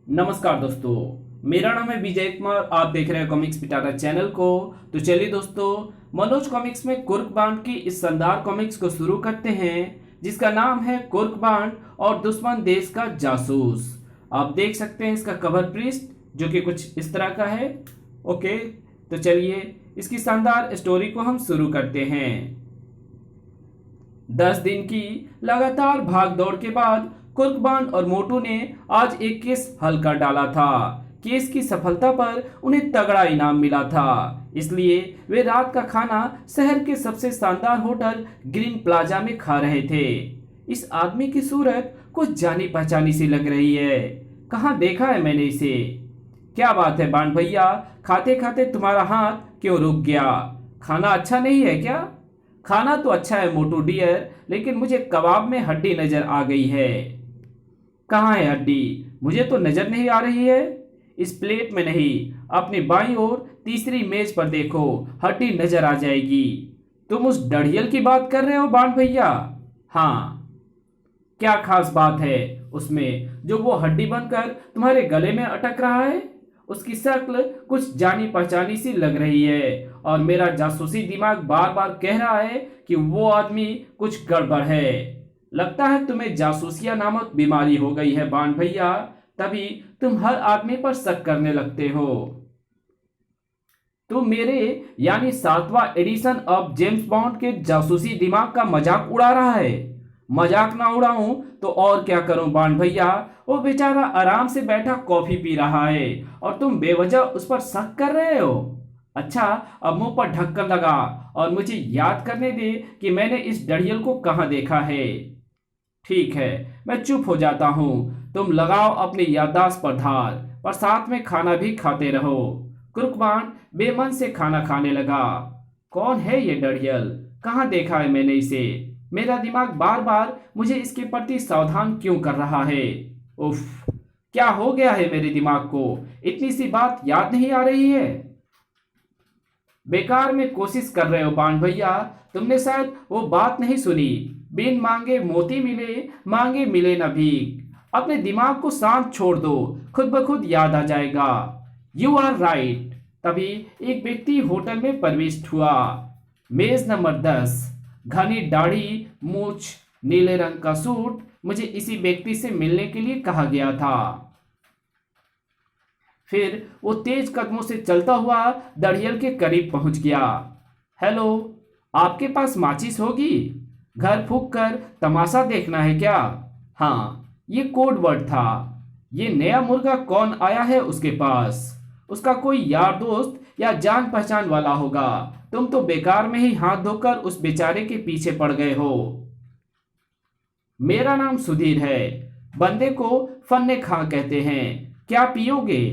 नमस्कार दोस्तों, मेरा नाम है विजय कुमार। आप देख रहे हैं कॉमिक्स पिटारा चैनल को। तो चलिए दोस्तों, मनोज कॉमिक्स में कुर्कबांड की इस शानदार कॉमिक्स को शुरू करते हैं, जिसका नाम है कुर्कबांड और दुश्मन देश का जासूस। आप देख सकते हैं इसका कवर पृष्ठ, जो कि कुछ इस तरह का है। ओके, तो चलिए इसकी शानदार स्टोरी को हम शुरू करते हैं। 10 दिन की लगातार भाग दौड़ के बाद कुर्कबांड और मोटू ने आज एक केस हल कर डाला था। केस की सफलता पर उन्हें तगड़ा इनाम मिला था, इसलिए वे रात का खाना शहर के सबसे शानदार होटल ग्रीन प्लाजा में खा रहे थे। इस आदमी की सूरत कुछ जानी पहचानी सी लग रही है। कहाँ देखा है मैंने इसे? क्या बात है बांड भैया, खाते खाते तुम्हारा हाथ क्यों रुक गया? खाना अच्छा नहीं है क्या? खाना तो अच्छा है मोटू डियर, लेकिन मुझे कबाब में हड्डी नजर आ गई है। कहाँ है हड्डी? मुझे तो नजर नहीं आ रही है। इस प्लेट में नहीं, अपनी बाईं ओर तीसरी मेज पर देखो, हड्डी नजर आ जाएगी। तुम उस डढ़ियल की बात कर रहे हो बांड भैया? हाँ। क्या खास बात है उसमें जो वो हड्डी बनकर तुम्हारे गले में अटक रहा है? उसकी शक्ल कुछ जानी पहचानी सी लग रही है, और मेरा जासूसी दिमाग बार बार कह रहा है कि वो आदमी कुछ गड़बड़ है। लगता है तुम्हें जासूसिया नामक बीमारी हो गई है बांड भैया, तभी तुम हर आदमी पर शक करने लगते हो। तुम मेरे यानी 7वां एडिशन ऑफ जेम्स बॉन्ड के जासूसी दिमाग का मजाक उड़ा रहा है। मजाक ना उड़ाऊं तो और क्या करूं बांड भैया? वो बेचारा आराम से बैठा कॉफी पी रहा है और तुम बेवजह उस पर शक कर रहे हो। अच्छा, अब मुंह पर ढक्कन लगा और मुझे याद करने दे कि मैंने इस डढ़ियल को कहाँ देखा है। ठीक है, मैं चुप हो जाता हूँ। तुम लगाओ अपनी याददाश्त पर धार, पर साथ में खाना भी खाते रहो। कुर्कबांड बेमन से खाना खाने लगा। कौन है ये डढ़ियल? कहाँ देखा है मैंने इसे? मेरा दिमाग बार बार मुझे इसके प्रति सावधान क्यों कर रहा है? उफ, क्या हो गया है मेरे दिमाग को? इतनी सी बात याद नहीं आ रही है। बेकार में कोशिश कर रहे हो बांड भैया, तुमने शायद वो बात नहीं सुनी। बिन मांगे मोती मिले, मांगे मिले न भीख। अपने दिमाग को शांत छोड़ दो, खुद ब खुद याद आ जाएगा। You are right. तभी एक व्यक्ति होटल में प्रविष्ट हुआ। मेज नंबर 10, घनी दाढ़ी, मूछ, नीले रंग का सूट। मुझे इसी व्यक्ति से मिलने के लिए कहा गया था। फिर वो तेज कदमों से चलता हुआ दड़ियल के करीब पहुंच गया। हेलो, आपके पास माचिस होगी? घर फूंक कर तमाशा देखना है क्या? हाँ, ये कोड वर्ड था। ये नया मुर्गा कौन आया है उसके पास? उसका कोई यार दोस्त या जान पहचान वाला होगा। तुम तो बेकार में ही हाथ धोकर उस बेचारे के पीछे पड़ गए हो। मेरा नाम सुधीर है। बंदे को फन्ने खां कहते हैं। क्या पियोगे?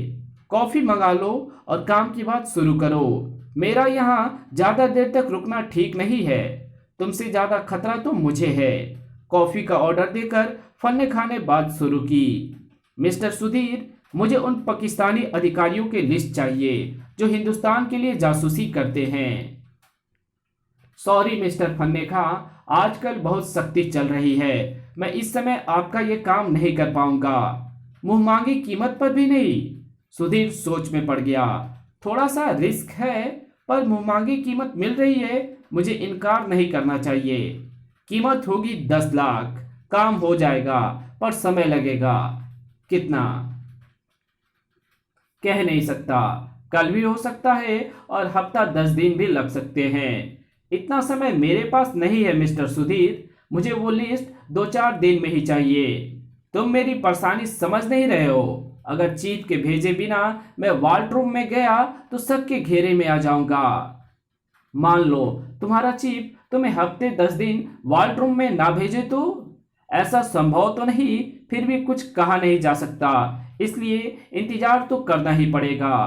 कॉफी मंगा लो और काम की बात शुरू करो। मेरा यहाँ ज्यादा देर तक रुकना ठीक नहीं है। तुमसे ज्यादा खतरा तो मुझे है। कॉफी का ऑर्डर देकर फन्ने खां ने बात शुरू की। मिस्टर सुधीर, मुझे उन पाकिस्तानी अधिकारियों की लिस्ट चाहिए जो हिंदुस्तान के लिए जासूसी करते हैं। सॉरी मिस्टर फन्ने खां, आजकल बहुत सख्ती चल रही है। मैं इस समय आपका ये काम नहीं कर पाऊंगा, मुंह मांगी कीमत पर भी नहीं। सुधीर सोच में पड़ गया। थोड़ा सा रिस्क है, पर मुंह मांगी कीमत मिल रही है, मुझे इनकार नहीं करना चाहिए। कीमत होगी 10 लाख। काम हो जाएगा, पर समय लगेगा। कितना? कह नहीं सकता। कल भी हो सकता है और हफ्ता 10 दिन भी लग सकते हैं। इतना समय मेरे पास नहीं है मिस्टर सुधीर। मुझे वो लिस्ट 2-4 दिन में ही चाहिए। तुम मेरी परेशानी समझ नहीं रहे हो। अगर चीफ के भेजे बिना मैं वाल्टरूम में गया तो शक के घेरे में आ जाऊंगा। मान लो तुम्हारा चीफ तुम्हें हफ्ते 10 दिन वाल्टरूम में ना भेजे तो? ऐसा संभव तो नहीं, फिर भी कुछ कहा नहीं जा सकता, इसलिए इंतजार तो करना ही पड़ेगा।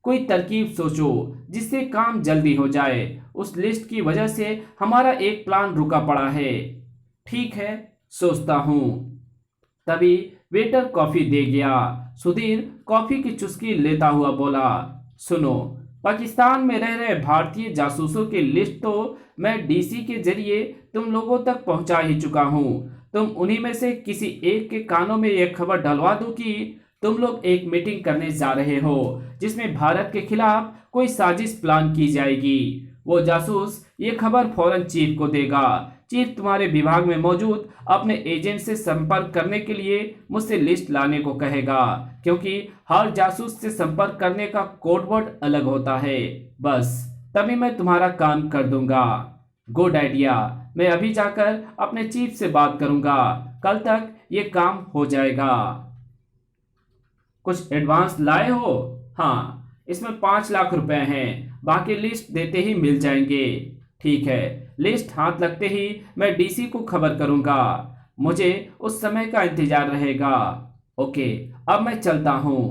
कोई तरकीब सोचो जिससे काम जल्दी हो जाए। उस लिस्ट की वजह से हमारा एक प्लान रुका पड़ा है। ठीक है, सोचता हूँ। तभी वेटर कॉफी दे गया। सुधीर कॉफी की चुस्की लेता हुआ बोला, सुनो, पाकिस्तान में रह रहे भारतीय जासूसों की लिस्ट तो मैं डीसी के जरिए तुम लोगों तक पहुंचा ही चुका हूं। तुम उन्हीं में से किसी एक के कानों में यह खबर डलवा दो कि तुम लोग एक मीटिंग करने जा रहे हो जिसमें भारत के खिलाफ कोई साजिश प्लान की जाएगी। वो जासूस ये खबर फौरन चीफ को देगा। चीफ तुम्हारे विभाग में मौजूद अपने एजेंट से संपर्क करने के लिए मुझसे लिस्ट लाने को कहेगा, क्योंकि हर जासूस से संपर्क करने का कोड वर्ड अलग होता है। बस तभी मैं तुम्हारा काम कर दूंगा। Good idea. मैं अभी जाकर अपने चीफ से बात करूंगा। कल तक ये काम हो जाएगा। कुछ एडवांस लाए हो? हाँ, इसमें 5 लाख रुपए हैं, बाकी लिस्ट देते ही मिल जाएंगे। ठीक है, लिस्ट हाथ लगते ही मैं डीसी को खबर करूंगा। मुझे उस समय का इंतजार रहेगा। ओके, अब मैं चलता हूँ।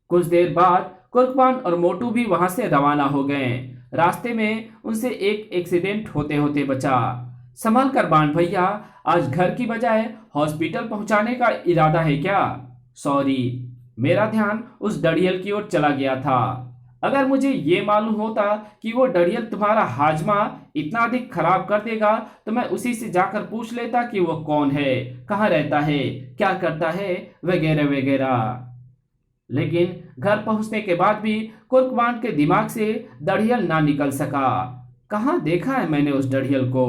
कुछ देर बाद कुर्कबान और मोटू भी वहां से रवाना हो गए। रास्ते में उनसे एक एक्सीडेंट होते होते बचा। संभल कर बाण भैया, आज घर की बजाय हॉस्पिटल पहुंचाने का इरादा है क्या? सॉरी, मेरा ध्यान उस डड़ियल की ओर चला गया था। अगर मुझे ये मालूम होता कि वो डड़ियल तुम्हारा हाजमा इतना अधिक खराब कर देगा तो मैं उसी से जाकर पूछ लेता कि वो कौन है, कहाँ रहता है, क्या करता है, वगैरह वगैरह। लेकिन घर पहुंचने के बाद भी कुर्कबान के दिमाग से डड़ियल ना निकल सका। कहाँ देखा है मैंने उस डड़ियल को?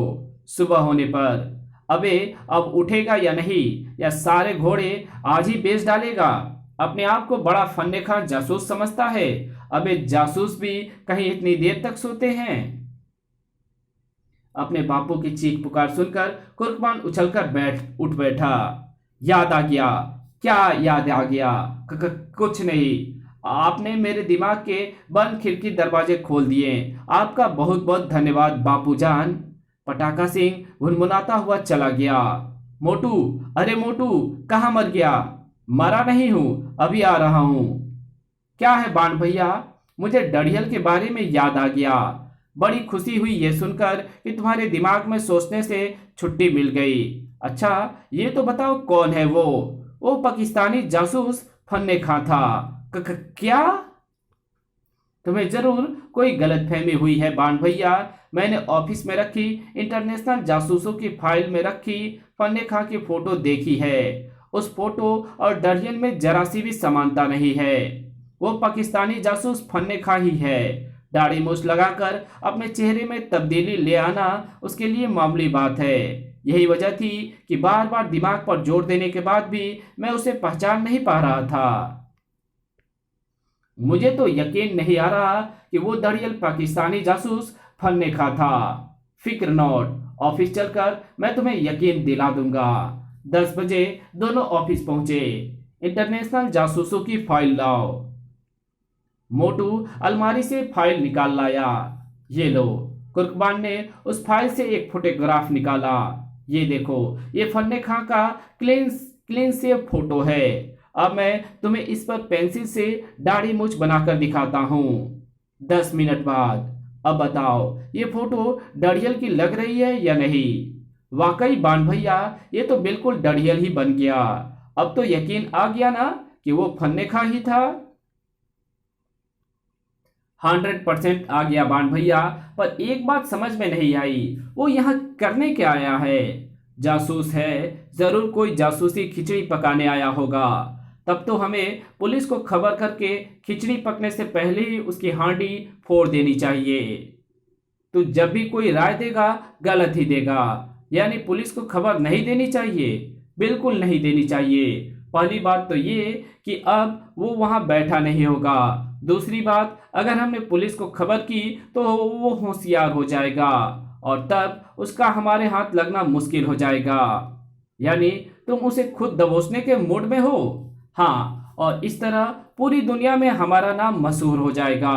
सुबह होने पर अबे अब उठेगा या नहीं, या सारे घोड़े आज ही बेच डालेगा। अपने आप को बड़ा फन्ने खान जासूस समझता है। अबे जासूस भी कहीं इतनी देर तक सोते हैं? अपने बापू की चीख पुकार सुनकर कुर्कबान उछलकर उठ बैठा। याद आ गया। क्या याद आ गया? कुछ नहीं। आपने मेरे दिमाग के बंद खिड़की दरवाजे खोल दिए। आपका बहुत बहुत धन्यवाद बापूजान। पटाखा सिंह भुनभुनाता हुआ चला गया। मोटू, अरे मोटू, कहाँ मर गया? मरा नहीं हूं, अभी आ रहा हूं। क्या है बाण भैया? मुझे डड़ियल के बारे में याद आ गया। बड़ी खुशी हुई ये सुनकर कि तुम्हारे दिमाग में सोचने से छुट्टी मिल गई। अच्छा, ये तो बताओ कौन है वो? वो पाकिस्तानी जासूस फन्ने खां था। क्या? तुम्हें जरूर कोई गलतफहमी हुई है बाण भैया। मैंने ऑफिस में रखी इंटरनेशनल जासूसों की फाइल में रखी फन्ने खां की फोटो देखी है। उस फोटो और डड़ियल में जरा सी भी समानता नहीं है। वो पाकिस्तानी जासूस फन्ने खां ही है। दाढ़ी मूछ लगाकर अपने चेहरे में तब्दीली ले आना उसके लिए मामूली बात है। यही वजह थी कि बार बार दिमाग पर जोर देने के बाद भी मैं उसे पहचान नहीं पा रहा था। मुझे तो यकीन नहीं आ रहा कि वो डड़ियल पाकिस्तानी जासूस फन्ने खां था। फिक्र नॉट, ऑफिस चलकर मैं तुम्हें यकीन दिला दूंगा। 10 बजे दोनों ऑफिस पहुंचे। इंटरनेशनल जासूसों की फाइल लाओ। मोटू अलमारी से फाइल निकाल लाया। ये लो। कुर्कबान ने उस फाइल से एक फोटोग्राफ निकाला। ये देखो, ये फन्ने खां का क्लीन सेव फोटो है। अब मैं तुम्हें इस पर पेंसिल से दाढ़ी मूछ बनाकर दिखाता हूँ। 10 मिनट बाद अब बताओ, ये फोटो डड़ियल की लग रही है या नहीं? वाकई बाण भैया, ये तो बिल्कुल डड़ियल ही बन गया। अब तो यकीन आ गया ना कि वो फन्ने खां ही था। 100% आ गया बाण भैया, पर एक बात समझ में नहीं आई, वो यहाँ करने क्या आया है? जासूस है, जरूर कोई जासूसी खिचड़ी पकाने आया होगा। तब तो हमें पुलिस को खबर करके खिचड़ी पकने से पहले ही उसकी हांडी फोड़ देनी चाहिए। तो जब भी कोई राय देगा गलत ही देगा। यानी पुलिस को खबर नहीं देनी चाहिए? बिल्कुल नहीं देनी चाहिए। पहली बात तो ये कि अब वो वहां बैठा नहीं होगा। दूसरी बात, अगर हमने पुलिस को खबर की तो वो होशियार हो जाएगा और तब उसका हमारे हाथ लगना मुश्किल हो जाएगा। यानी तुम उसे खुद दबोचने के मूड में हो? हाँ, और इस तरह पूरी दुनिया में हमारा नाम मशहूर हो जाएगा।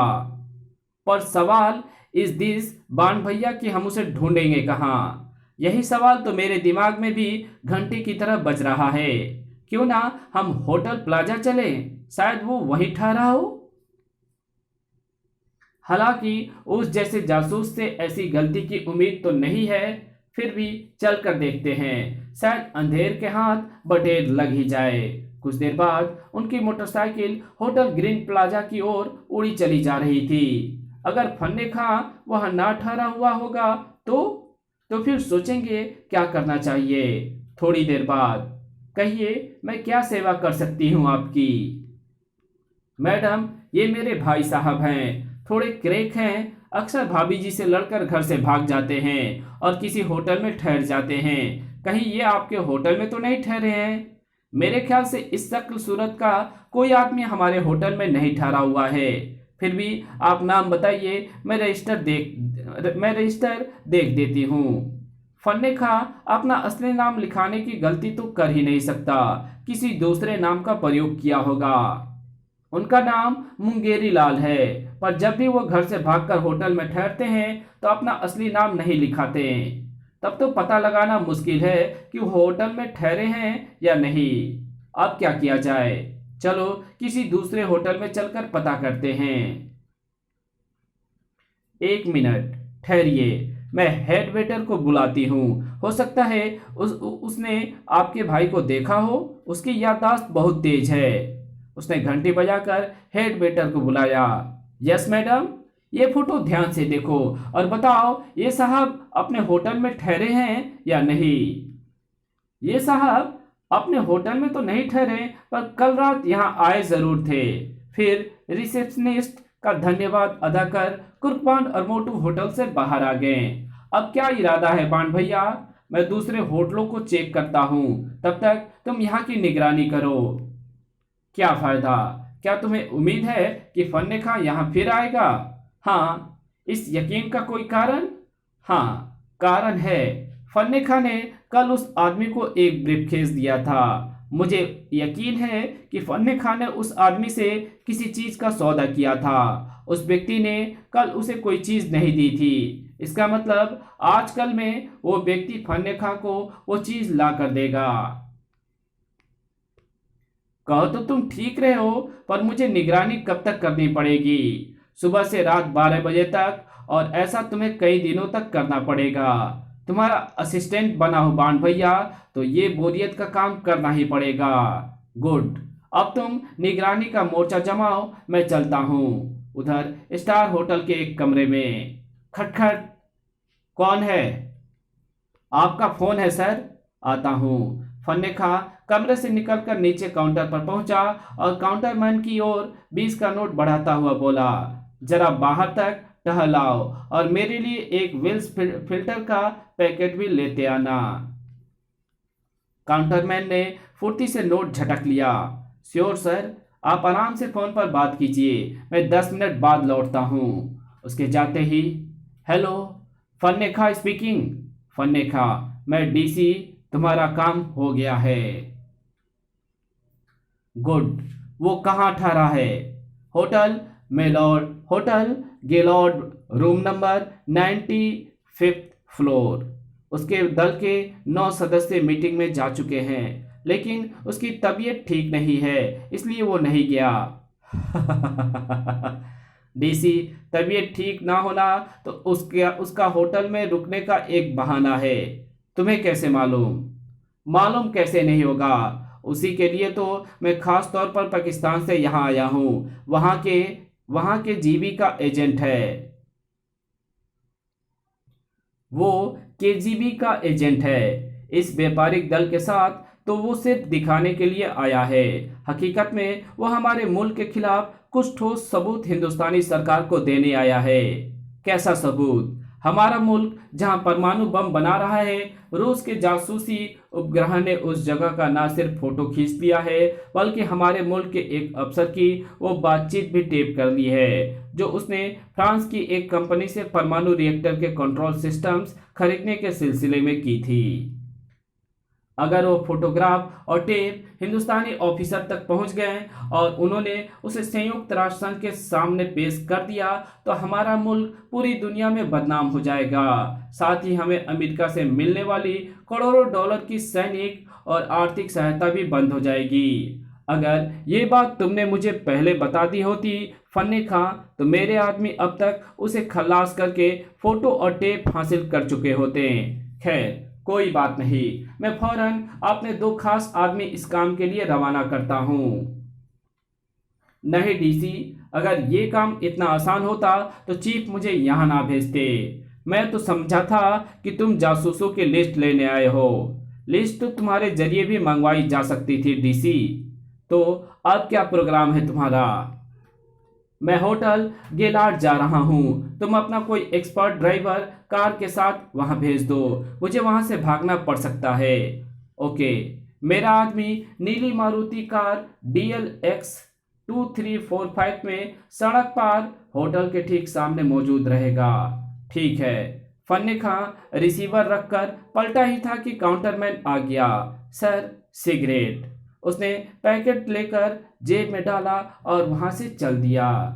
पर सवाल इस दिस बाण भैया कि हम उसे ढूंढेंगे कहाँ? यही सवाल तो मेरे दिमाग में भी घंटी की तरह बज रहा है। क्यों ना हम होटल प्लाजा चले, शायद वो वहीं ठहरा हो। हालांकि उस जैसे जासूस से ऐसी गलती की उम्मीद तो नहीं है, फिर भी चल कर देखते हैं, शायद अंधेर के हाथ बटेर लग ही जाए। कुछ देर बाद उनकी मोटरसाइकिल होटल ग्रीन प्लाजा की ओर उड़ी चली जा रही थी। अगर फन्ने खां वहां ना ठहरा हुआ होगा तो फिर सोचेंगे क्या करना चाहिए। थोड़ी देर बाद कहिए, मैं क्या सेवा कर सकती हूँ आपकी? मैडम, ये मेरे भाई साहब हैं, थोड़े क्रेक हैं, अक्सर भाभी जी से लड़कर घर से भाग जाते हैं और किसी होटल में ठहर जाते हैं। कहीं ये आपके होटल में तो नहीं ठहरे हैं? मेरे ख्याल से इस शक्ल सूरत का कोई आदमी हमारे होटल में नहीं ठहरा हुआ है। फिर भी आप नाम बताइए, मैं रजिस्टर देख देती हूँ। फन्ने खा अपना असली नाम लिखाने की गलती तो कर ही नहीं सकता, किसी दूसरे नाम का प्रयोग किया होगा। उनका नाम मुंगेरी लाल है, पर जब भी वो घर से भागकर होटल में ठहरते हैं तो अपना असली नाम नहीं लिखाते। तब तो पता लगाना मुश्किल है कि वो होटल में ठहरे हैं या नहीं। अब क्या किया जाए? चलो किसी दूसरे होटल में चलकर पता करते हैं। 1 मिनट ठहरिए, मैं हेड वेटर को बुलाती हूँ। हो सकता है उसने आपके भाई को देखा हो, उसकी याददाश्त बहुत तेज है। उसने घंटी बजाकर हेड वेटर को बुलाया। यस मैडम, ये फोटो ध्यान से देखो और बताओ ये साहब अपने होटल में ठहरे हैं या नहीं। ये साहब अपने होटल में तो नहीं ठहरे, पर कल रात यहाँ आए जरूर थे। फिर रिसेप्शनिस्ट का धन्यवाद अदा कर कुर्बान और मोटू होटल से बाहर आ गए। अब क्या इरादा है बाण भैया? मैं दूसरे होटलों को चेक करता हूँ, तब तक तुम यहाँ की निगरानी करो। क्या फायदा? क्या तुम्हें उम्मीद है कि फन्ने खां यहाँ फिर आएगा? हाँ, इस यकीन का कोई कारण? हाँ, कारण है। फन्ने खां ने कल उस आदमी को एक ब्रीफकेस दिया था। मुझे यकीन है कि फन्ने खां ने उस आदमी से किसी चीज का सौदा किया था। उस व्यक्ति ने कल उसे कोई चीज नहीं दी थी। इसका मतलब आजकल में वो व्यक्ति फन्ने खां को वो चीज ला कर देगा। कहो तो तुम ठीक रहे हो, पर मुझे निगरानी कब तक करनी पड़ेगी? सुबह से रात 12 बजे तक, और ऐसा तुम्हें कई दिनों तक करना पड़ेगा। तुम्हारा असिस्टेंट बना हो बाण भैया, तो ये बोरियत का काम करना ही पड़ेगा। गुड, अब तुम निगरानी का मोर्चा जमाओ, मैं चलता हूँ। उधर स्टार होटल के एक कमरे में खटखट। कौन है? आपका फोन है सर। आता हूँ। फन्ने खां कमरे से निकलकर नीचे काउंटर पर पहुंचा और काउंटरमैन की ओर 20 का नोट बढ़ाता हुआ बोला, जरा बाहर तक टहलाओ और मेरे लिए एक विल्स फिल्टर का पैकेट भी लेते आना। काउंटरमैन ने फुर्ती से नोट झटक लिया। श्योर सर, आप आराम से फोन पर बात कीजिए, मैं 10 मिनट बाद लौटता हूँ। उसके जाते ही, हेलो, फन्ने खां स्पीकिंग। फन्ने खां, मैं डीसी, तुम्हारा काम हो गया है। गुड, वो कहाँ ठहरा है? Hotel Melord, hotel Gaylord, room number 95th floor. उसके दल के 9 सदस्य मीटिंग में जा चुके हैं, लेकिन उसकी तबीयत ठीक नहीं है, इसलिए वो नहीं गया। डीसी, तबीयत ठीक ना होना तो उसका होटल में रुकने का एक बहाना है। तुम्हें कैसे मालूम? मालूम कैसे नहीं होगा? उसी के लिए तो मैं खास तौर पर पाकिस्तान से यहाँ आया हूँ। वहाँ के जीबी का एजेंट है। वो केजीबी का एजेंट है। इस व्यापारिक दल के साथ तो वो सिर्फ दिखाने के लिए आया है। हकीकत में वो हमारे मुल्क के खिलाफ कुछ ठोस सबूत हिंदुस्तानी सरकार को देने आया है। कैसा सबूत? हमारा मुल्क जहां परमाणु बम बना रहा है, रूस के जासूसी उपग्रह ने उस जगह का न सिर्फ फोटो खींच लिया है, बल्कि हमारे मुल्क के एक अफसर की वो बातचीत भी टेप कर ली है, जो उसने फ्रांस की एक कंपनी से परमाणु रिएक्टर के कंट्रोल सिस्टम्स खरीदने के सिलसिले में की थी। अगर वो फोटोग्राफ और टेप हिंदुस्तानी ऑफिसर तक पहुंच गए और उन्होंने उसे संयुक्त राष्ट्र संघ के सामने पेश कर दिया, तो हमारा मुल्क पूरी दुनिया में बदनाम हो जाएगा। साथ ही हमें अमेरिका से मिलने वाली करोड़ों डॉलर की सैनिक और आर्थिक सहायता भी बंद हो जाएगी। अगर ये बात तुमने मुझे पहले बता दी होती फन्ने खां, तो मेरे आदमी अब तक उसे खलास करके फोटो और टेप हासिल कर चुके होते। खैर, कोई बात नहीं, मैं फौरन अपने 2 खास आदमी इस काम के लिए रवाना करता हूँ। नहीं डीसी, अगर ये काम इतना आसान होता तो चीफ मुझे यहाँ ना भेजते। मैं तो समझा था कि तुम जासूसों की लिस्ट लेने आए हो, लिस्ट तो तुम्हारे जरिए भी मंगवाई जा सकती थी डीसी। तो अब क्या प्रोग्राम है तुम्हारा? मैं होटल गेलार्ड जा रहा हूँ, तुम अपना कोई एक्सपर्ट ड्राइवर कार के साथ वहां भेज दो, मुझे वहां से भागना पड़ सकता है। ओके। मेरा आदमी नीली मारुति कार DLX2345 में सड़क पार होटल के ठीक सामने मौजूद रहेगा। ठीक है। फन्ने खां रिसीवर रखकर पलटा ही था कि काउंटरमैन आ गया। Sir, cigarette. उसने पैकेट लेकर जेब में डाला और वहां से चल दिया।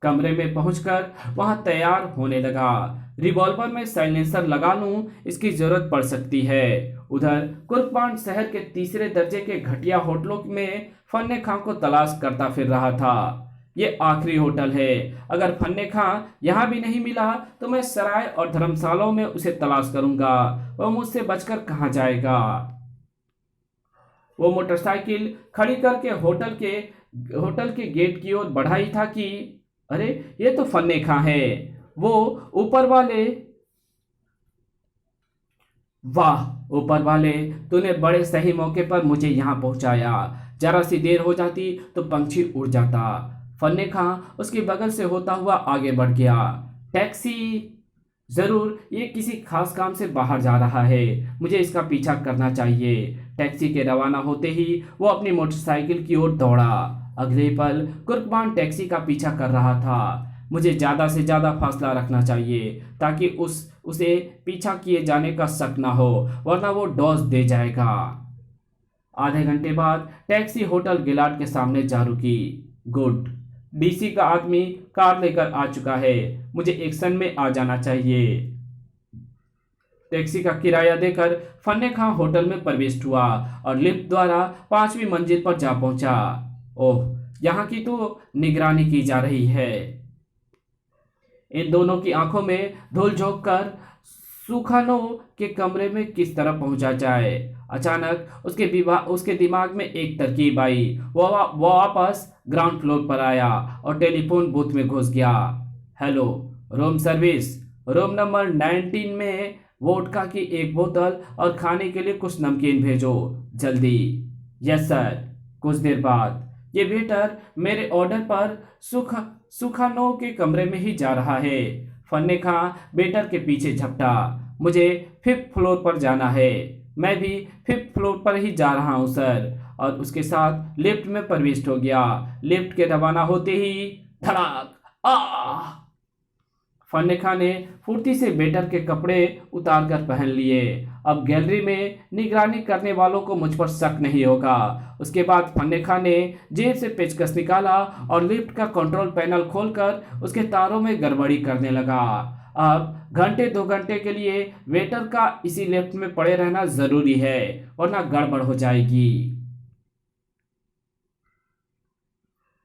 कमरे में पहुंचकर वहां तैयार होने लगा। रिवॉल्वर में साइलेंसर लगा लूं, इसकी जरूरत पड़ सकती है। उधर कुर्कबांड शहर के तीसरे दर्जे के घटिया होटलों में फन्ने खां को तलाश करता फिर रहा था। ये आखिरी होटल है। अगर फन्ने खां यहां भी नहीं मिला तो मैं सराय और धर्मशालाओं में उसे तलाश करूंगा। वह मुझसे बचकर कहां जाएगा? वो मोटरसाइकिल खड़ी करके होटल के गेट की ओर बढ़ा ही था कि अरे, ये तो फन्ने खां है। वो ऊपर वाले वाह, ऊपर वाले, तूने बड़े सही मौके पर मुझे यहां पहुंचाया। जरा सी देर हो जाती तो पंछी उड़ जाता। फन्ने खां उसके बगल से होता हुआ आगे बढ़ गया। टैक्सी। जरूर ये किसी खास काम से बाहर जा रहा है, मुझे इसका पीछा करना चाहिए। टैक्सी के रवाना होते ही वो अपनी मोटरसाइकिल की ओर दौड़ा। अगले पल कुर्कबान टैक्सी का पीछा कर रहा था। मुझे ज्यादा से ज्यादा फासला रखना चाहिए ताकि उसे पीछा किए जाने का शक ना हो, वरना वो डॉज दे जाएगा। आधे घंटे बाद टैक्सी होटल गिलाट के सामने जा रुकी। गुड। डीसी का आदमी कार लेकर आ चुका है, मुझे एक्शन में आ जाना चाहिए। टैक्सी का किराया देकर फन्ने खां होटल में प्रवेश हुआ और लिफ्ट द्वारा 5वीं मंजिल पर जा पहुंचा। ओह, यहाँ की तो निगरानी की जा रही है। इन दोनों की आंखों में धूल झोंक कर सुखानो के कमरे में किस तरह पहुंचा जाए। अचानक उसके दिमाग में एक तरकीब आई। वो वापस ग्राउंड फ्लोर पर आया और टेलीफोन बूथ में घुस गया। Hello, room service. Room number 19 में वोडका की एक बोतल और खाने के लिए कुछ नमकीन भेजो, जल्दी। Yes sir. कुछ देर बाद ये वेटर मेरे ऑर्डर पर सुखानो के कमरे में ही जा रहा है। फन्ने खां वेटर के पीछे झपटा। मुझे 5th फ्लोर पर जाना है। मैं भी 5th फ्लोर पर ही जा रहा हूं सर। और उसके साथ लिफ्ट में प्रविष्ट हो गया। लिफ्ट के रवाना होते ही धड़ाक। आह! फन्ने खां ने फुर्ती से वेटर के कपड़े उतार कर पहन लिए। अब गैलरी में निगरानी करने वालों को मुझ पर शक नहीं होगा। उसके बाद फन्ने खां ने जेब से पेचकस निकाला और लिफ्ट का कंट्रोल पैनल खोलकर उसके तारों में गड़बड़ी करने लगा। अब घंटे 2 घंटे के लिए वेटर का इसी लिफ्ट में पड़े रहना जरूरी है, वरना गड़बड़ हो जाएगी।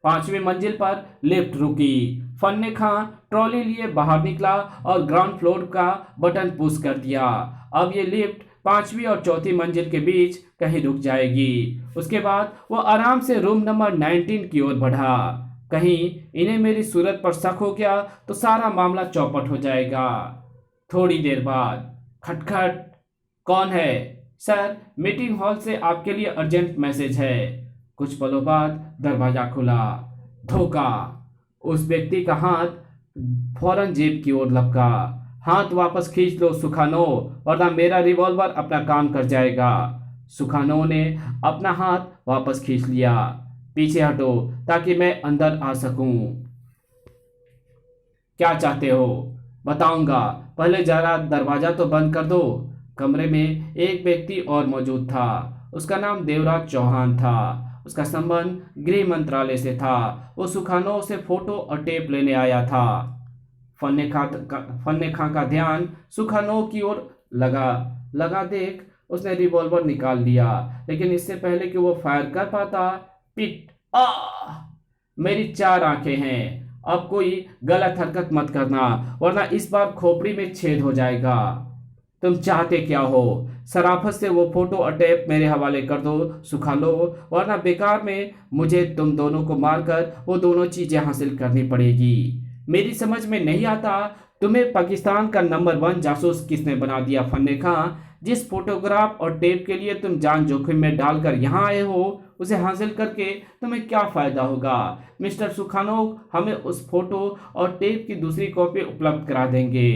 5वीं मंजिल पर लिफ्ट रुकी। फन्ने खां ट्रॉली लिए बाहर निकला और ग्राउंड फ्लोर का बटन पुश कर दिया। अब ये लिफ्ट 5वीं और 4थी मंजिल के बीच कहीं रुक जाएगी। उसके बाद वो आराम से रूम नंबर 19 की ओर बढ़ा। कहीं इन्हें मेरी सूरत पर शक हो गया तो सारा मामला चौपट हो जाएगा। थोड़ी देर बाद खटखट। कौन है? सर, मीटिंग हॉल से आपके लिए अर्जेंट मैसेज है। कुछ पलों बाद दरवाजा खुला। धोखा। उस व्यक्ति का हाथ फौरन जेब की ओर लपका। हाथ वापस खींच लो सुखानो, वरना मेरा रिवॉल्वर अपना काम कर जाएगा। सुखानो ने अपना हाथ वापस खींच लिया। पीछे हटो ताकि मैं अंदर आ सकूं। क्या चाहते हो? बताऊंगा, पहले जरा दरवाजा तो बंद कर दो। कमरे में एक व्यक्ति और मौजूद था। उसका नाम देवराज चौहान था। उसका संबंध गृह मंत्रालय से था। वो सुखानो से फोटो और टेप लेने आया था। फन्ने खां का ध्यान सुखानो की ओर लगा देख उसने रिवॉल्वर निकाल लिया, लेकिन इससे पहले कि वो फायर कर पाता, पिट। मेरी 4 आंखें हैं। अब कोई गलत हरकत मत करना, वरना इस बार खोपड़ी में छेद हो जाएगा। तुम चाहते क्या हो? शराफत से वो फोटो और टेप मेरे हवाले कर दो सुखानो, वरना बेकार में मुझे तुम दोनों को मारकर वो दोनों चीजें हासिल करनी पड़ेगी। मेरी समझ में नहीं आता तुम्हें पाकिस्तान का नंबर 1 जासूस किसने बना दिया फन्ने खां। जिस फोटोग्राफ और टेप के लिए तुम जान जोखिम में डालकर यहाँ आए हो उसे हासिल करके तुम्हें क्या फायदा होगा? मिस्टर सुखानोव हमें उस फोटो और टेप की दूसरी कॉपी उपलब्ध करा देंगे।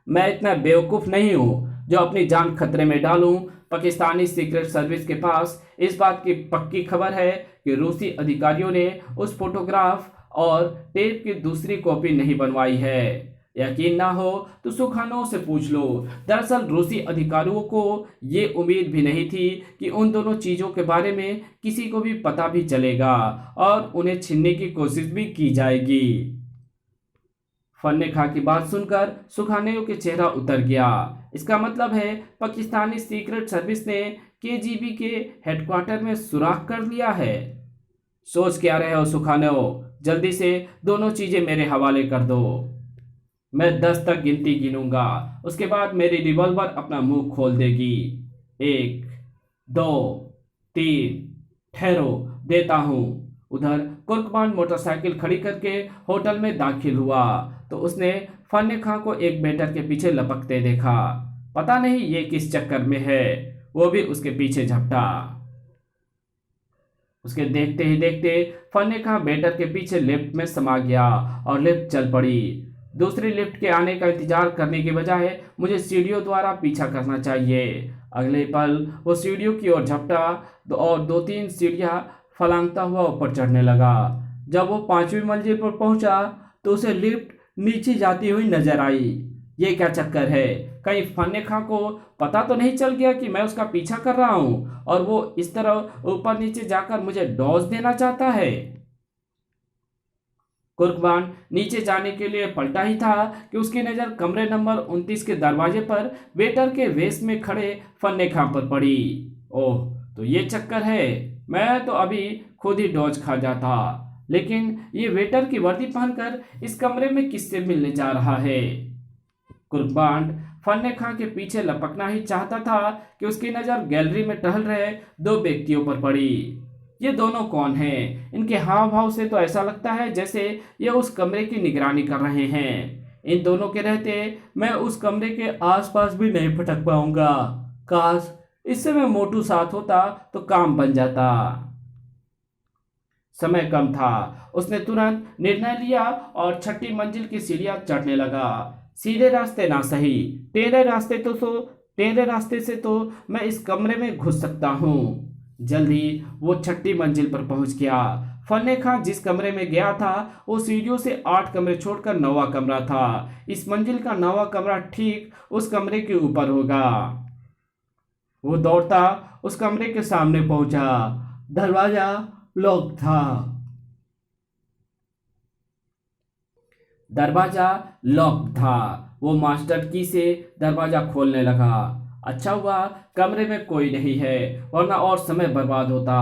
मैं इतना बेवकूफ नहीं हूं जो अपनी जान खतरे में डालूं। पाकिस्तानी सीक्रेट सर्विस के पास इस बात की पक्की खबर है कि रूसी अधिकारियों ने उस फोटोग्राफ और टेप की दूसरी कॉपी नहीं बनवाई है। यकीन ना हो तो सुखानोव से पूछ लो। दरअसल रूसी अधिकारियों को ये उम्मीद भी नहीं थी कि उन दोनों चीजों के बारे में किसी को भी पता भी चलेगा और उन्हें छीनने की कोशिश भी की जाएगी। फन्ने खां की बात सुनकर सुखानोव के चेहरा उतर गया। इसका मतलब है पाकिस्तानी सीक्रेट सर्विस ने केजीबी के हेडक्वार्टर में सुराख कर लिया है। सोच क्या रहे हो सुखानोव? जल्दी से दोनों चीजें मेरे हवाले कर दो। मैं 10 तक गिनती गिनूंगा, उसके बाद मेरी रिवॉल्वर अपना मुंह खोल देगी। 1 2 3। ठहरो, देता हूं। उधर कुर्कबान मोटरसाइकिल खड़ी करके होटल में दाखिल हुआ तो उसने फन्ने खां को एक वेटर के पीछे लपकते देखा। पता नहीं ये किस चक्कर में है, वो भी उसके पीछे झपटा। उसके देखते ही देखते फन्ने खां वेटर के पीछे लिफ्ट में समा गया और लिफ्ट चल पड़ी। दूसरी लिफ्ट के आने का इंतजार करने के बजाय मुझे सीढ़ियों द्वारा पीछा करना चाहिए। अगले पल वो सीढ़ियों की ओर झपटा और 2-3 सीढ़ियां फलांगता हुआ ऊपर चढ़ने लगा। जब वो 5वीं मंजिल पर पहुंचा तो उसे लिफ्ट नीचे जाती हुई नजर आई। ये क्या चक्कर है? कहीं फन्ने खां को पता तो नहीं चल गया कि मैं उसका पीछा कर रहा हूं और वो इस तरह ऊपर नीचे जाकर मुझे डोज देना चाहता है? कुर्कबान नीचे जाने के लिए पलटा ही था कि उसकी नजर कमरे नंबर 29 के दरवाजे पर वेटर के वेश में खड़े फन्ने खां पर पड़ी। ओह, तो ये चक्कर है। मैं तो अभी खुद ही डोज खा जाता, लेकिन ये वेटर की वर्दी पहनकर इस कमरे में किससे मिलने जा रहा है? कुर्कबान फन्ने खां के पीछे लपकना ही चाहता था कि उसकी नजर गैलरी में टहल रहे 2 व्यक्तियों पर पड़ी। ये दोनों कौन हैं? इनके हाव भाव से तो ऐसा लगता है जैसे ये उस कमरे की निगरानी कर रहे हैं। इन दोनों के रहते मैं उस कमरे के आसपास भी नहीं फटक पाऊंगा। काश इससे मैं मोटू साथ होता तो काम बन जाता। समय कम था। उसने तुरंत निर्णय लिया और 6ठी मंजिल की सीढ़ियां चढ़ने लगा। सीधे रास्ते ना सही, टेढ़े रास्ते से तो मैं इस कमरे में घुस सकता हूँ। जल्दी वो 6ठी मंजिल पर पहुंच गया। फन्ने खां जिस कमरे में गया था वो सीढ़ियों से 8 कमरे छोड़कर 9वां कमरा था। इस मंजिल का 9वां कमरा ठीक उस कमरे के ऊपर होगा। वो दौड़ता उस कमरे के सामने पहुंचा। दरवाजा लॉक था। दरवाजा लॉक था। वो मास्टर की से दरवाजा खोलने लगा। अच्छा हुआ कमरे में कोई नहीं है, वरना और समय बर्बाद होता।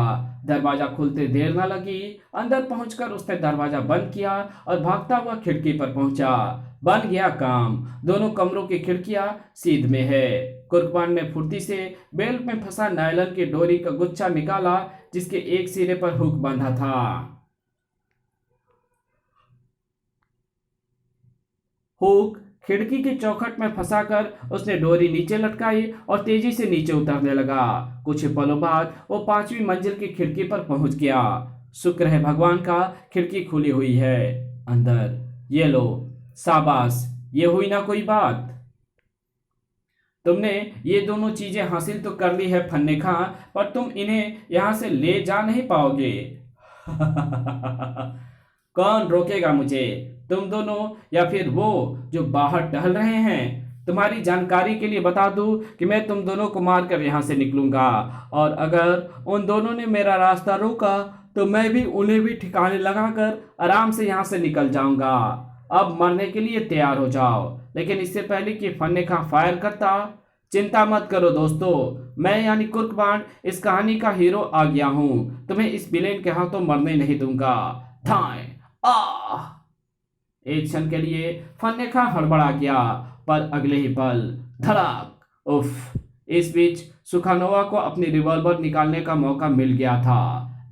दरवाजा खुलते देर न लगी। अंदर पहुंचकर उसने दरवाजा बंद किया और भागता हुआ खिड़की पर पहुंचा। बन गया काम। दोनों कमरों की खिड़कियां सीध में है। कुर्कबान ने फुर्ती से बेल्ट में फंसा नायलॉन की डोरी का गुच्छा निकाला जिसके एक सिरे पर हुक बंधा था। हुक खिड़की की चौखट में फंसाकर उसने डोरी नीचे लटकाई और तेजी से नीचे उतरने लगा। कुछ ही पलों बाद वो 5वीं मंजिल की खिड़की पर पहुंच गया। शुक्र है भगवान का, खिड़की खुली हुई है। अंदर ये लो। शाबाश, ये हुई ना कोई बात। तुमने ये दोनों चीजें हासिल तो कर ली है फन्ने खां, पर तुम इन्हें यहां से ले जा नहीं पाओगे। कौन रोकेगा मुझे? तुम दोनों या फिर वो जो बाहर टहल रहे हैं? तुम्हारी जानकारी के लिए बता दूं कि मैं तुम दोनों को मारकर यहां से निकलूंगा, और अगर उन दोनों ने मेरा रास्ता रोका तो मैं भी उन्हें भी ठिकाने लगाकर आराम से यहां से निकल जाऊंगा। अब मरने के लिए तैयार हो जाओ, लेकिन इससे पहले कि फन्ने खां फायर करता। चिंता मत करो दोस्तों, मैं यानी कुर्कबान इस कहानी का हीरो आ गया हूं। तुम्हें इस विलेन के हाथों मरने नहीं दूंगा। धाए आ! एक क्षण के लिए फन्ने खां हड़बड़ा गया, पर अगले ही पल धड़ाक। उफ! इस बीच सुखानोवा को अपनी रिवॉल्वर निकालने का मौका मिल गया था।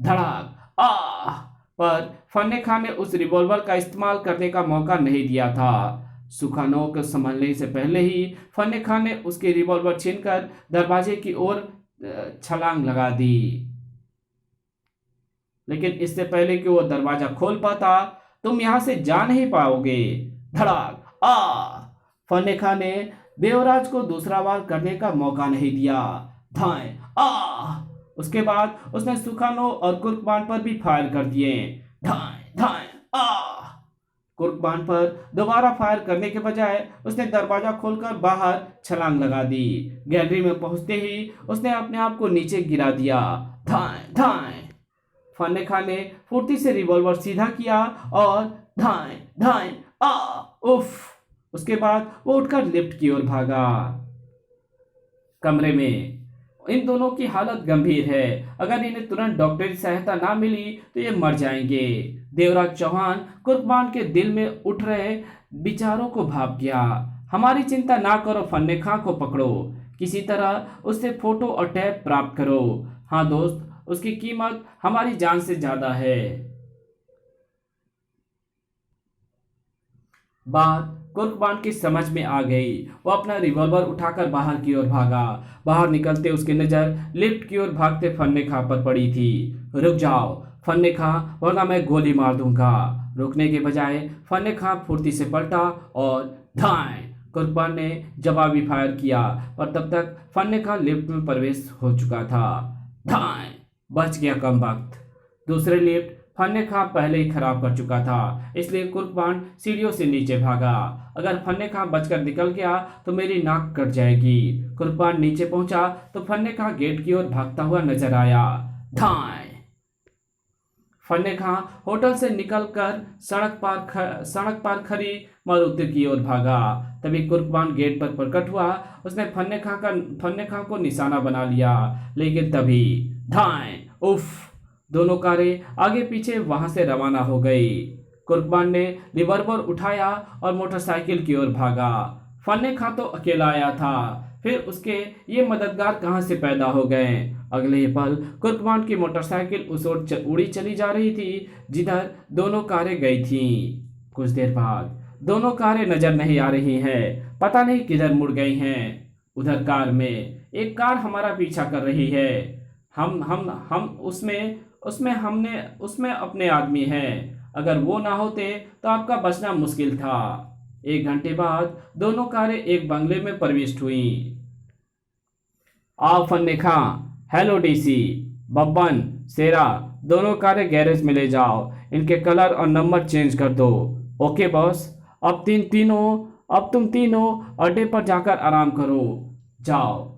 धड़ाक! आ! पर फन्ने खां ने उस रिवॉल्वर का इस्तेमाल करने का मौका नहीं दिया था। सुखानो को संभलने से पहले ही फन्ने खां ने उसकी रिवॉल्वर छीनकर दरवाजे की ओर छलांग लगा दी। लेकिन इससे पहले कि वो दरवाजा खोल पाता, तुम यहां से जा नहीं पाओगे। धड़ाक आ फन्ने खां ने देवराज को दूसरा वार करने का मौका नहीं दिया। धाएं आ उसके बाद उसने सुखानो और कुर्कबान पर भी फायर कर दिए। धाएं धाएं आ कुर्कबान पर दोबारा फायर करने के बजाय उसने दरवाजा खोलकर बाहर छलांग लगा दी। गैलरी में पहुंचते ही उसने अपने आप को नीचे गिरा दिया। धाएं धाएं फन्ने खां ने फुर्ती से रिवॉल्वर सीधा किया और धाएं धाएं आ उफ। उसके बाद वो उठकर लिफ्ट की ओर भागा। कमरे में इन दोनों की हालत गंभीर है। अगर इन्हें तुरंत डॉक्टरी सहायता ना मिली तो ये मर जाएंगे। देवराज चौहान कुर्कबान के दिल में उठ रहे विचारों को भाप गया। हमारी चिंता ना करो, फन्ने खां को पकड़ो, किसी तरह उससे फोटो और टैप प्राप्त करो। हाँ दोस्त, उसकी कीमत हमारी जान से ज्यादा है। बात कुर्कबान की समझ में आ गई। वो अपना रिवॉल्वर उठाकर बाहर की ओर भागा। बाहर निकलते उसकी नजर लिफ्ट की ओर भागते फन्ने खां पर पड़ी थी। रुक जाओ फन्ने खां, वरना मैं गोली मार दूंगा। रुकने के बजाय फन्ने खां फुर्ती से पलटा और धाएं कुर्कबान ने जवाबी फायर किया, पर तब तक फन्ने खां लिफ्ट में प्रवेश हो चुका था। धाएं बच गया कमबख्त। दूसरे लिफ्ट फन्ने खां पहले ही खराब कर चुका था, इसलिए कुर्कबान सीढ़ियों से नीचे भागा। अगर फन्ने खां बचकर निकल गया तो मेरी नाक कट जाएगी। कुर्कबान नीचे पहुंचा तो फन्ने खां गेट की ओर भागता हुआ नजर आया। धाएं फन्ने खां होटल से निकलकर सड़क पार खड़ी मारुति की ओर भागा। तभी कुर्कबान गेट पर प्रकट हुआ। उसने फन्ने खां को निशाना बना लिया, लेकिन तभी धाएं उफ दोनों कारें आगे पीछे वहां से रवाना हो गई। कुर्कबान ने रिवॉल्वर उठाया और मोटरसाइकिल की ओर भागा। फन्ने खां तो अकेला आया था, फिर उसके ये मददगार कहां से पैदा हो गए। अगले ही पल कुर्कबान की मोटरसाइकिल उस ओर उड़ी चली जा रही थी जिधर दोनों कारें गई थीं। कुछ देर बाद दोनों कारें नजर नहीं आ रही हैं, पता नहीं किधर मुड़ गई हैं। उधर कार में एक कार हमारा पीछा कर रही है। हम उसमें अपने आदमी हैं। अगर वो ना होते तो आपका बचना मुश्किल था। 1 घंटे बाद दोनों कारें एक बंगले में प्रविष्ट हुई। आओ फन्ने खां, हेलो डीसी, बब्बन, शेरा, दोनों कारें गैरेज में ले जाओ। इनके कलर और नंबर चेंज कर दो। Okay boss. अब तुम तीनों अड्डे पर जाकर आराम करो। जाओ।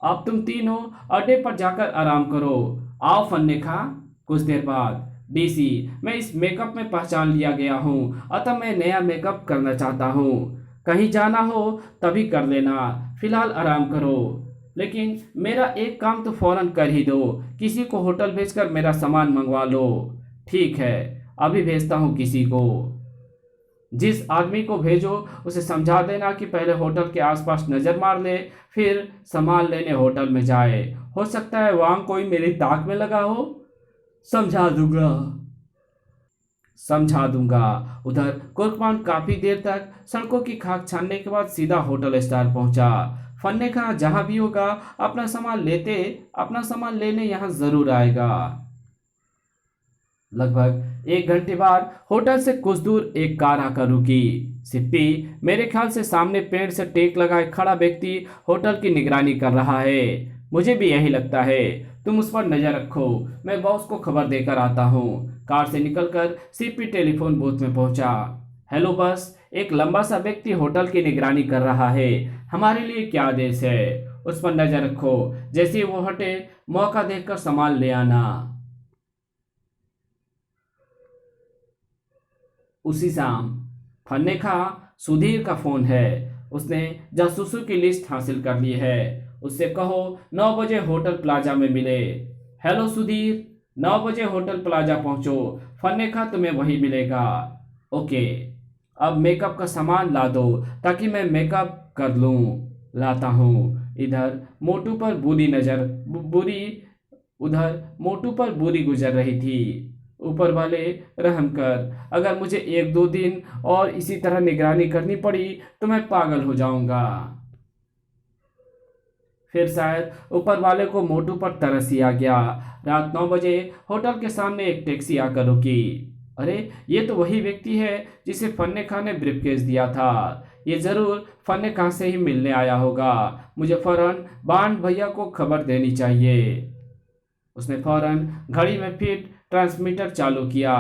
अब तुम तीनों अड्डे पर जाकर आराम करो। आओ फन्ने खां। कुछ देर बाद डीसी, मैं इस मेकअप में पहचान लिया गया हूँ, अतः मैं नया मेकअप करना चाहता हूँ। कहीं जाना हो तभी कर लेना, फिलहाल आराम करो। लेकिन मेरा एक काम तो फौरन कर ही दो, किसी को होटल भेजकर मेरा सामान मंगवा लो। ठीक है, अभी भेजता हूँ किसी को। जिस आदमी को भेजो उसे समझा देना कि पहले होटल के आसपास नजर मार ले, फिर सामान लेने होटल में जाए। हो सकता है वहां कोई मेरी ताक में लगा हो। समझा दूंगा। उधर कुर्कबान काफी देर तक सड़कों की खाक छानने के बाद सीधा होटल स्टार पहुंचा। फन्ने खां जहां भी होगा अपना सामान लेने यहां जरूर आएगा। लगभग 1 घंटे बाद होटल से कुछ दूर एक कार आकर रुकी। सिप्पी, मेरे ख्याल से सामने पेड़ से टेक लगाए खड़ा व्यक्ति होटल की निगरानी कर रहा है। मुझे भी यही लगता है, तुम उस पर नजर रखो, मैं बॉस को खबर देकर आता हूँ। कार से निकलकर सिप्पी टेलीफोन बूथ में पहुंचा। हेलो बस, एक लंबा सा व्यक्ति होटल की निगरानी कर रहा है, हमारे लिए क्या आदेश है? उस पर नजर रखो, जैसे ही वो हटे मौका देखकर सामान ले आना। उसी शाम फन्ने खां सुधीर का फोन है। उसने जासूसों की लिस्ट हासिल कर ली है। उससे कहो 9 बजे होटल प्लाजा में मिले। हेलो सुधीर, 9 बजे होटल प्लाजा पहुंचो, फन्ने खां तुम्हें वही मिलेगा। ओके, अब मेकअप का सामान ला दो ताकि मैं मेकअप कर लूं। लाता हूँ। उधर मोटू पर बुरी गुजर रही थी। ऊपर वाले रहम कर, अगर मुझे 1-2 दिन और इसी तरह निगरानी करनी पड़ी तो मैं पागल हो जाऊंगा। फिर शायद ऊपर वाले को मोटू पर तरस ही आ गया। रात 9 बजे होटल के सामने एक टैक्सी आकर रुकी। अरे, ये तो वही व्यक्ति है जिसे फन्ने खां ने ब्रीफकेस दिया था। ये जरूर फन्ने खां से ही मिलने आया होगा। मुझे फौरन बांड भैया को खबर देनी चाहिए। उसने फौरन घड़ी में फिट ट्रांसमीटर चालू किया।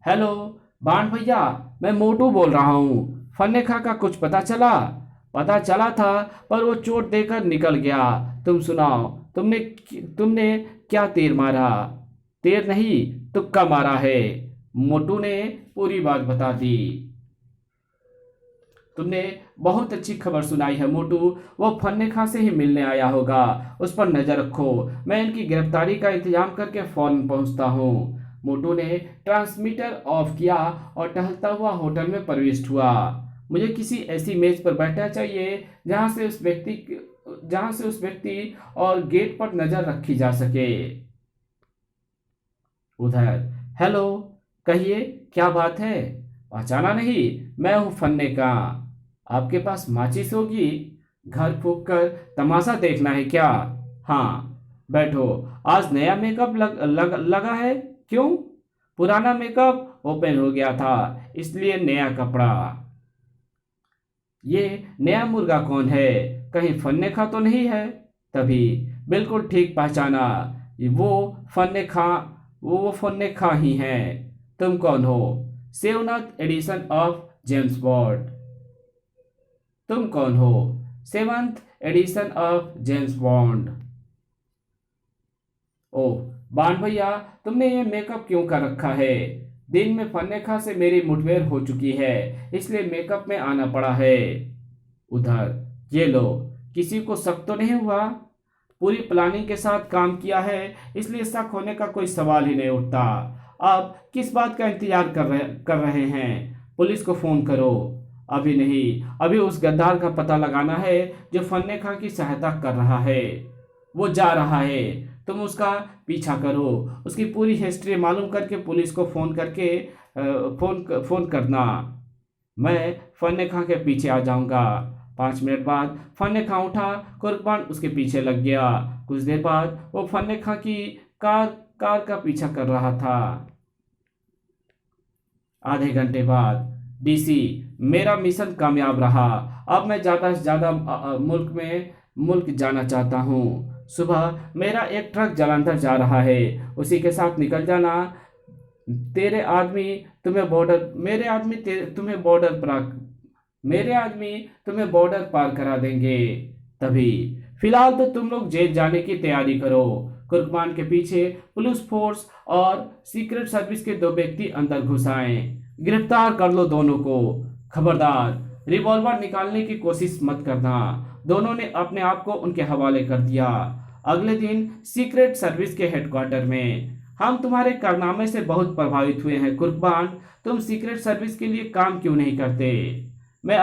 हेलो बांड भैया, मैं मोटू बोल रहा हूँ। फन्ने खां का कुछ पता चला? पता चला था, पर वो चोट देकर निकल गया। तुम सुनाओ, तुमने तुमने क्या तीर मारा? तीर नहीं, तुक्का मारा है। मोटू ने पूरी बात बता दी। तुमने बहुत अच्छी खबर सुनाई है मोटू। वो फन्ने खां से ही मिलने आया होगा। उस पर नजर रखो, मैं इनकी गिरफ्तारी का इंतजाम करके फौरन पहुंचता हूँ। मोटू ने ट्रांसमीटर ऑफ किया और टहलता हुआ होटल में प्रविष्ट हुआ। मुझे किसी ऐसी मेज पर बैठना चाहिए जहां से उस व्यक्ति और गेट पर नजर रखी जा सके। उधर, हेलो, कहिए क्या बात है? पहचाना नहीं? मैं हूं फन्ने का। आपके पास माचिस होगी? घर फूंक कर तमाशा देखना है क्या? हाँ, बैठो। आज नया मेकअप लगा है? क्यों? पुराना मेकअप ओपन हो गया था, इसलिए नया कपड़ा। ये नया मुर्गा कौन है? कहीं फन्ने खा तो नहीं है? तभी बिल्कुल ठीक पहचाना। वो फन्ने खा वो फन्ने खा ही हैं। तुम कौन हो? Seventh edition of James Bond. तुम कौन हो? 7th edition of James Bond. Oh बाण भैया, तुमने ये मेकअप क्यों कर रखा है? दिन में फन्ने खां से मेरी मुठभेड़ हो चुकी है, इसलिए मेकअप में आना पड़ा है। उधर, ये लो, किसी को शक तो नहीं हुआ? पूरी प्लानिंग के साथ काम किया है, इसलिए शक होने का कोई सवाल ही नहीं उठता। अब किस बात का इंतजार कर रहे हैं? पुलिस को फोन करो। अभी नहीं, अभी उस गद्दार का पता लगाना है जो फन्ने खां की सहायता कर रहा है। वो जा रहा है, तुम उसका पीछा करो। उसकी पूरी हिस्ट्री मालूम करके पुलिस को फोन करना। मैं फन्ने खां के पीछे आ जाऊंगा। 5 मिनट बाद फन्ने खां उठा, कुर्बान उसके पीछे लग गया। कुछ देर बाद वो फन्ने खां की कार का पीछा कर रहा था। आधे घंटे बाद, डीसी, मेरा मिशन कामयाब रहा। अब मैं ज्यादा से ज्यादा मुल्क जाना चाहता हूँ। सुबह मेरा एक ट्रक जालंधर जा रहा है, उसी के साथ निकल जाना। मेरे आदमी तुम्हें बॉर्डर पार करा देंगे। तभी, फिलहाल तो तुम लोग जेल जाने की तैयारी करो। कुर्बान के पीछे पुलिस फोर्स और सीक्रेट सर्विस के 2 व्यक्ति अंदर घुस आए। गिरफ्तार कर लो दोनों को। खबरदार, रिवॉल्वर निकालने की कोशिश मत करना। दोनों ने अपने आप को उनके हवाले कर दिया। अगले दिन सीक्रेट सर्विस के हेडक्वार्टर में, हम तुम्हारे कारनामे से बहुत प्रभावित हुए हैं कुर्बान। तुम सीक्रेट सर्विस के लिए काम क्यों नहीं करते? मैं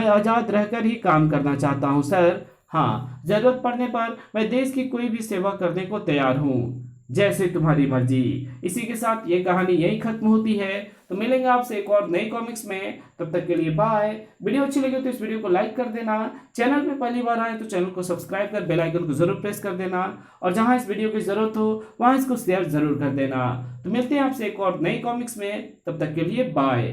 आजाद रहकर ही काम करना चाहता हूं सर। हाँ, जरूरत पड़ने पर मैं देश की कोई भी सेवा करने को तैयार हूँ। जैसे तुम्हारी मर्जी। इसी के साथ ये कहानी यही खत्म होती है। तो मिलेंगे आपसे एक और नए कॉमिक्स में, तब तक के लिए बाय। वीडियो अच्छी लगी तो इस वीडियो को लाइक कर देना। चैनल पे पहली बार आए तो चैनल को सब्सक्राइब कर बेल आइकन को जरूर प्रेस कर देना, और जहां इस वीडियो की जरूरत हो वहां इसको शेयर जरूर कर देना। तो मिलते हैं आपसे एक और नई कॉमिक्स में, तब तक के लिए बाय।